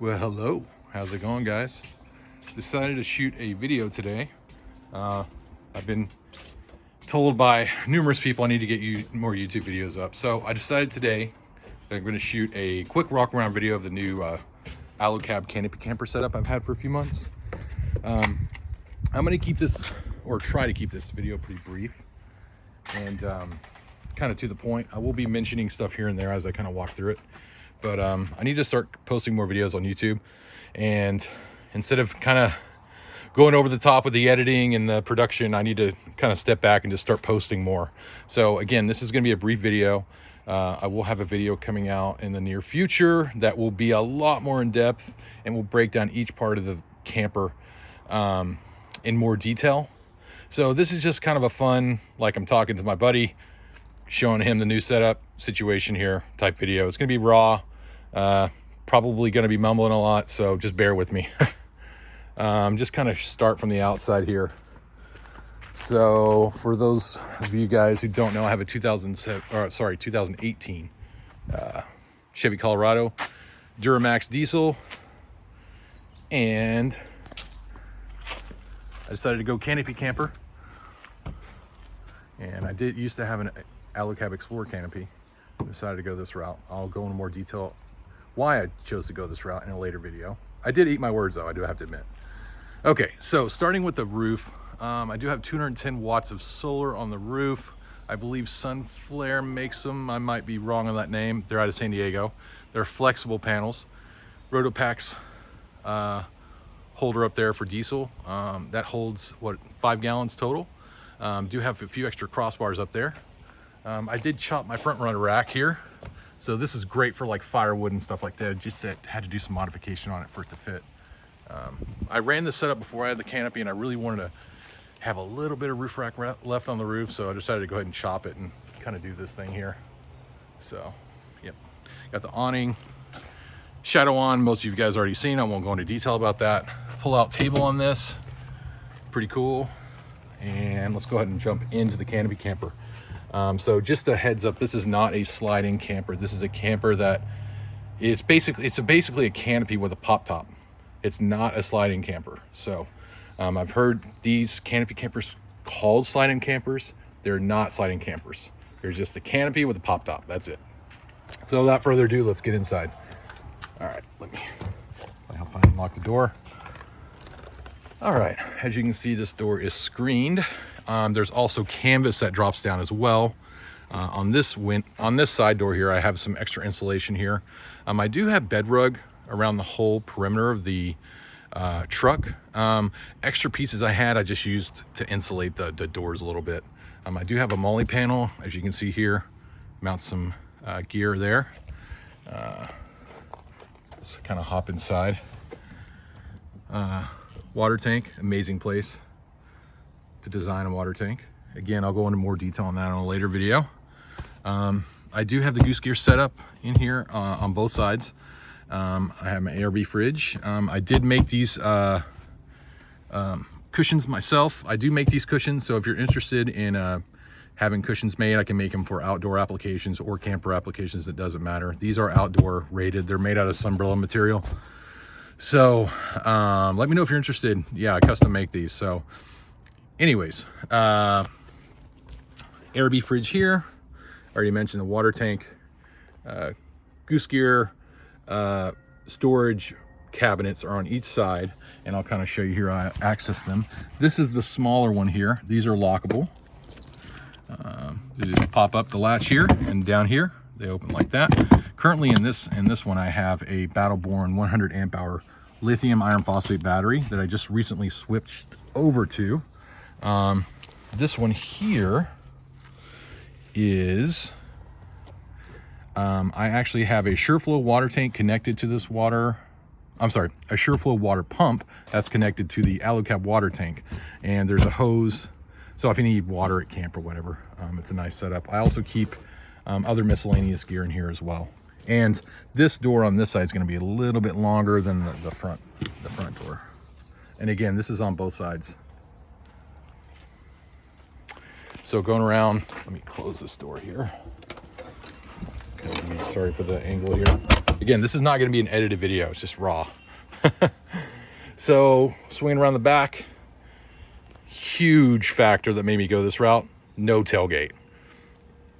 Well, hello. How's it going, guys? Decided to shoot a video today. I've been told by numerous people I need to get more YouTube videos up. So I decided today that I'm going to shoot a quick walk around video of the new Alu Cab Canopy Camper setup I've had for a few months. I'm going to keep this, or try to keep this video pretty brief and kind of to the point. I will be mentioning stuff here and there as I kind of walk through it. But I need to start posting more videos on YouTube, and instead of kind of going over the top with the editing and the production, I need to kind of step back and just start posting more. So again, this is going to be a brief video. I will have a video coming out in the near future that will be a lot more in depth and will break down each part of the camper in more detail. So this is just kind of a fun, like I'm talking to my buddy, showing him the new setup situation here type video. It's going to be raw, probably going to be mumbling a lot, so just bear with me. Just kind of start from the outside here. So for those of you guys who don't know, I have a 2018 Chevy Colorado Duramax diesel, and I decided to go canopy camper. And I used to have an Alu Cab Explorer canopy. I decided to go this route. I'll go into more detail why I chose to go this route in a later video. I did eat my words though, I do have to admit. Okay, so starting with the roof, I do have 210 watts of solar on the roof. I believe Sunflare makes them. I might be wrong on that name. They're out of San Diego. They're flexible panels. Rotopac's holder up there for diesel. That holds, what, 5 gallons total. Do have a few extra crossbars up there. I did chop my front runner rack here. So this is great for like firewood and stuff like that. Just had to do some modification on it for it to fit. I ran this setup before I had the canopy, and I really wanted to have a little bit of roof rack left on the roof. So I decided to go ahead and chop it and kind of do this thing here. So, yep. Got the awning, shadow on. Most of you guys already seen. I won't go into detail about that. Pull out table on this. Pretty cool. And let's go ahead and jump into the canopy camper. So just a heads up, this is not a sliding camper. This is a camper that is basically a canopy with a pop top. It's not a sliding camper. So I've heard these canopy campers called sliding campers. They're not sliding campers. They're just a canopy with a pop top. That's it. So without further ado, let's get inside. All right, let me help find and lock the door. All right, as you can see, this door is screened. There's also canvas that drops down as well. On this side door here, I have some extra insulation here. I do have bed rug around the whole perimeter of the truck. Extra pieces I just used to insulate the doors a little bit. I do have a MOLLE panel, as you can see here. Mount some gear there. Let's kind of hop inside. Water tank, amazing place to design a water tank. Again, I'll go into more detail on that on a later video. I do have the goose gear set up in here on both sides. I have my ARB fridge. I did make these cushions myself. I do make these cushions, so if you're interested in having cushions made, I can make them for outdoor applications or camper applications. It doesn't matter. These are outdoor rated. They're made out of sunbrella material. So let me know if you're interested. Yeah, I custom make these. So anyways, ARB fridge here. I already mentioned the water tank, goose gear, storage cabinets are on each side, and I'll kind of show you here how I access them. This is the smaller one here. These are lockable. You just pop up the latch here, and down here they open like that. Currently in this one, I have a Battleborn 100 amp hour lithium iron phosphate battery that I just recently switched over to. This one here is I actually have a SureFlow water tank connected to this a SureFlow water pump that's connected to the Alu Cab water tank, and there's a hose, so if you need water at camp or whatever, it's a nice setup. I also keep other miscellaneous gear in here as well. And this door on this side is going to be a little bit longer than the front door. And again, this is on both sides. So going around, let me close this door here. Okay, sorry for the angle here. Again, this is not going to be an edited video. It's just raw. So swinging around the back, huge factor that made me go this route, no tailgate.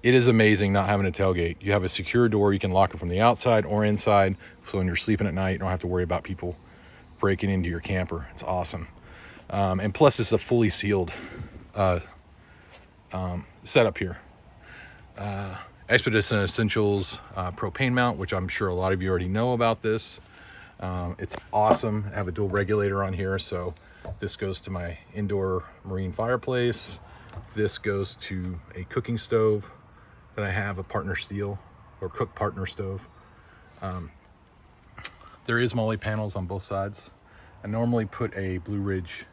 It is amazing not having a tailgate. You have a secure door. You can lock it from the outside or inside. So when you're sleeping at night, you don't have to worry about people breaking into your camper. It's awesome. And plus it's a fully sealed setup here. Expedition Essentials propane mount, which I'm sure a lot of you already know about this. It's awesome. I have a dual regulator on here. So this goes to my indoor marine fireplace. This goes to a cooking stove that I have, a partner steel or cook partner stove. There is MOLLE panels on both sides. I normally put a Blue Ridge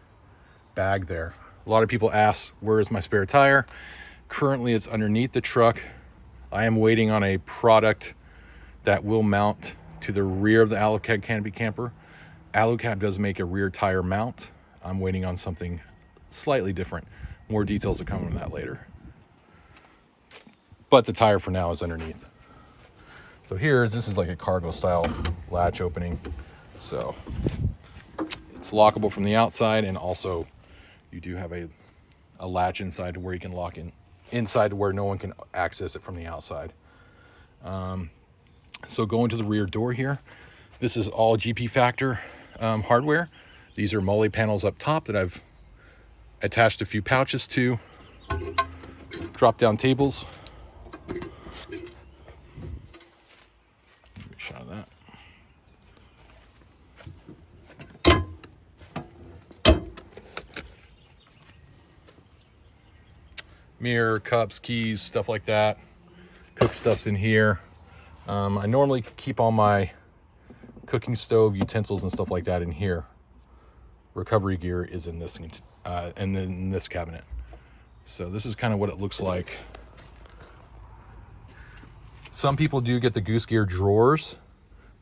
bag there. A lot of people ask, where is my spare tire? Currently it's underneath the truck. I am waiting on a product that will mount to the rear of the Alu Cab Canopy Camper. Alu Cab does make a rear tire mount. I'm waiting on something slightly different. More details will come on that later. But the tire for now is underneath. So this is like a cargo style latch opening. So it's lockable from the outside, and also you do have a latch inside to where you can lock inside to where no one can access it from the outside. So going to the rear door here, this is all GP Factor hardware. These are MOLLE panels up top that I've attached a few pouches to. Drop down tables. Give me a shot of that. Mirror, cups, keys, stuff like that. Cook stuff's in here. I normally keep all my cooking stove utensils and stuff like that in here. Recovery gear is in this and then in this cabinet. So this is kind of what it looks like. Some people do get the Goose Gear drawers.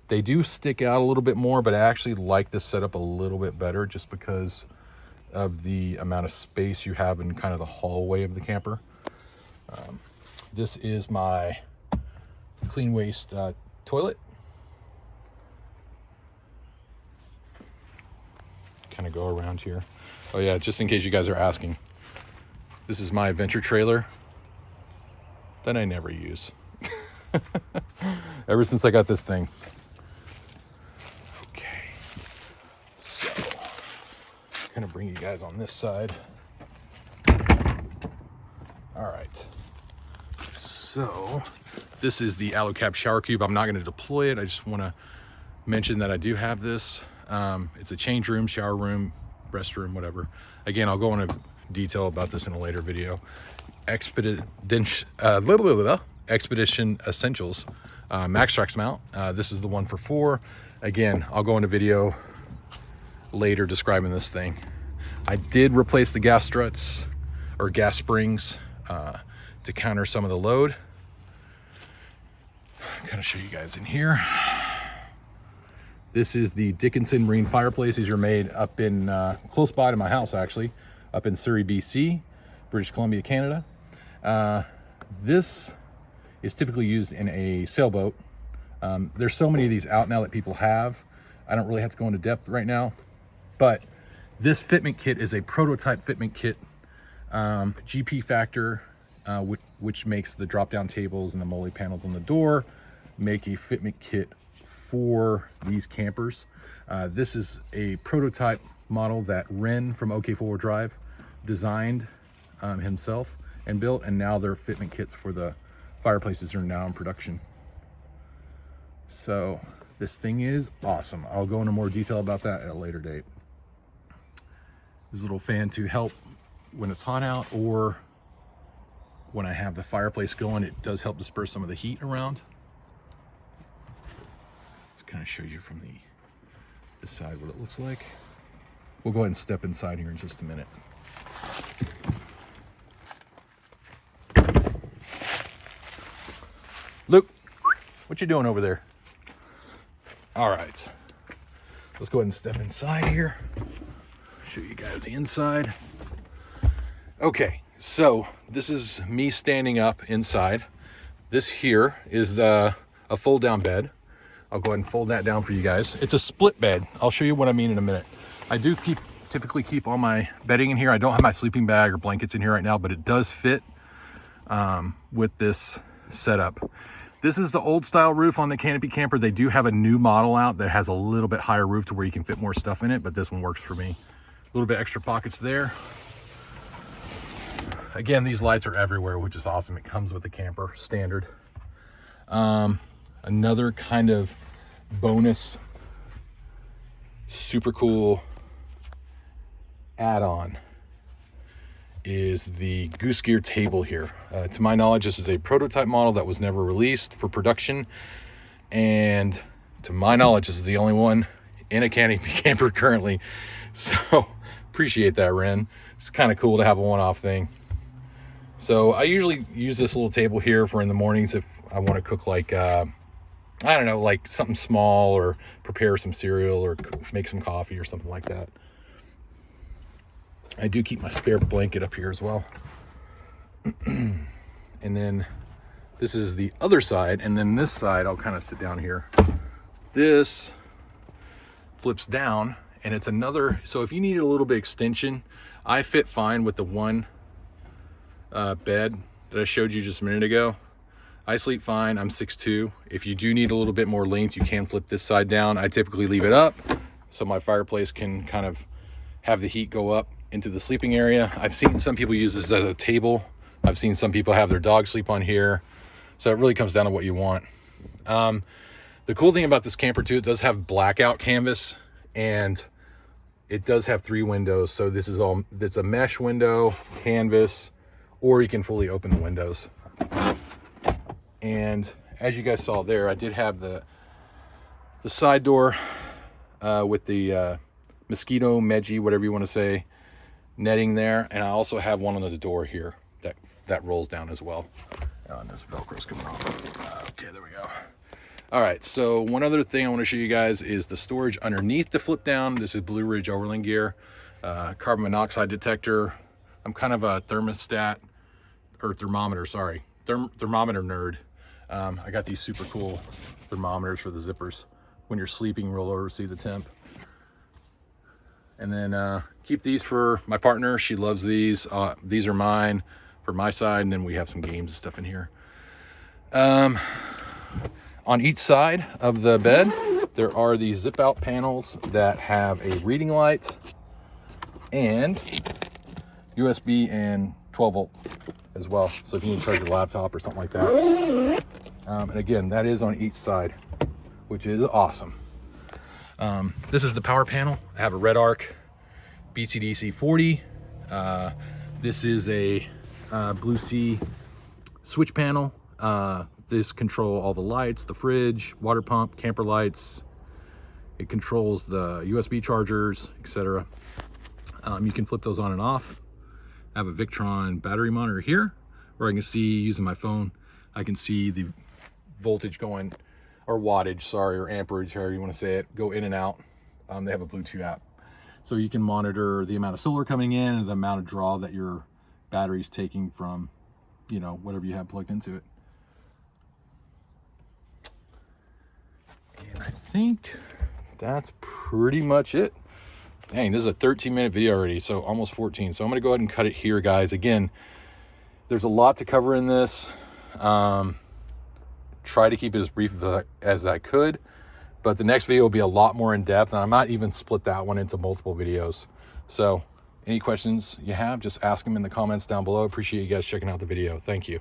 They do stick out a little bit more, but I actually like this setup a little bit better just because of the amount of space you have in kind of the hallway of the camper. This is my clean waste toilet. Kind of go around here. Oh yeah, just in case you guys are asking, this is my adventure trailer that I never use. Ever since I got this thing. Okay, so I'm gonna bring you guys on this side. All right, so this is the Alu Cab shower cube. I'm not going to deploy it. I just want to mention that I do have this. It's a change room, shower room, restroom, whatever. Again, I'll go into detail about this in a later video. Expedition Essentials Max-Trax mount. This is the one for 4. Again, I'll go into video later describing this thing. I did replace the gas struts or gas springs to counter some of the load. I'm gonna show you guys in here. This is the Dickinson Marine Fireplace. These are made up in close by to my house, actually, up in Surrey, BC, British Columbia, Canada. This is typically used in a sailboat. There's so many of these out now that people have. I don't really have to go into depth right now, but this fitment kit is a prototype fitment kit. GP Factor, which makes the drop-down tables and the MOLLE panels on the door, make a fitment kit for these campers. This is a prototype model that Ren from OK4 Drive designed himself and built, and now they're fitment kits for the fireplaces are now in production. So this thing is awesome. I'll go into more detail about that at a later date. This little fan to help when it's hot out, or when I have the fireplace going, it does help disperse some of the heat around. Just kind of shows you from this side what it looks like. We'll go ahead and step inside here in just a minute. Luke, what you doing over there? All right, let's go ahead and step inside here. Show you guys the inside. Okay, so this is me standing up inside. This here is a fold down bed. I'll go ahead and fold that down for you guys. It's a split bed. I'll show you what I mean in a minute. I do typically keep all my bedding in here. I don't have my sleeping bag or blankets in here right now, but it does fit with this setup. This is the old style roof on the Canopy Camper. They do have a new model out that has a little bit higher roof to where you can fit more stuff in it, but this one works for me. A little bit extra pockets there. Again, these lights are everywhere, which is awesome. It comes with the camper standard. Another kind of bonus, super cool add-on is the Goose Gear table here. To my knowledge, this is a prototype model that was never released for production, and to my knowledge, this is the only one in a Canopy Camper currently. So appreciate that, Ren. It's kind of cool to have a one-off thing. So I usually use this little table here for in the mornings if I want to cook like I don't know, like something small, or prepare some cereal, or make some coffee or something like that. I do keep my spare blanket up here as well. And then this is the other side, and then this side, I'll kind of sit down here. This flips down, and it's another, so if you need a little bit extension, I fit fine with the one bed that I showed you just a minute ago. I sleep fine. I'm 6'2". If you do need a little bit more length, you can flip this side down. I typically leave it up so my fireplace can kind of have the heat go up into the sleeping area. I've seen some people use this as a table. I've seen some people have their dog sleep on here. So it really comes down to what you want. The cool thing about this camper too, it does have blackout canvas, and it does have 3 windows. So this is all, it's a mesh window, canvas, or you can fully open the windows. And as you guys saw there, I did have the side door with the mosquito, Meggie, whatever you want to say, netting there. And I also have one on the door here that rolls down as well. And this Velcro's coming off. Okay, there we go. All right, so one other thing I want to show you guys is the storage underneath the flip down. This is Blue Ridge overland gear, carbon monoxide detector. I'm kind of a thermometer nerd. I got these super cool thermometers for the zippers. When you're sleeping, roll over, see the temp. And then keep these for my partner. She loves these. These are mine for my side, and then we have some games and stuff in here. On each side of the bed, there are these zip out panels that have a reading light and USB and 12 volt as well. So if you need to charge your laptop or something like that. And again, that is on each side, which is awesome. This is the power panel. I have a Red Arc BCDC 40. This is a Blue Sea switch panel. This control all the lights, the fridge, water pump, camper lights. It controls the USB chargers, etc. You can flip those on and off. I have a Victron battery monitor here where I can see, using my phone, I can see the voltage going, or wattage, sorry, or amperage, however you want to say it, go in and out. They have a Bluetooth app. So you can monitor the amount of solar coming in and the amount of draw that your battery's taking from, you know, whatever you have plugged into it. And I think that's pretty much it. Dang, this is a 13-minute video already, so almost 14. So I'm going to go ahead and cut it here, guys. Again, there's a lot to cover in this. Try to keep it as brief as I could, but the next video will be a lot more in depth, and I might even split that one into multiple videos. So any questions you have, just ask them in the comments down below. Appreciate you guys checking out the video. Thank you.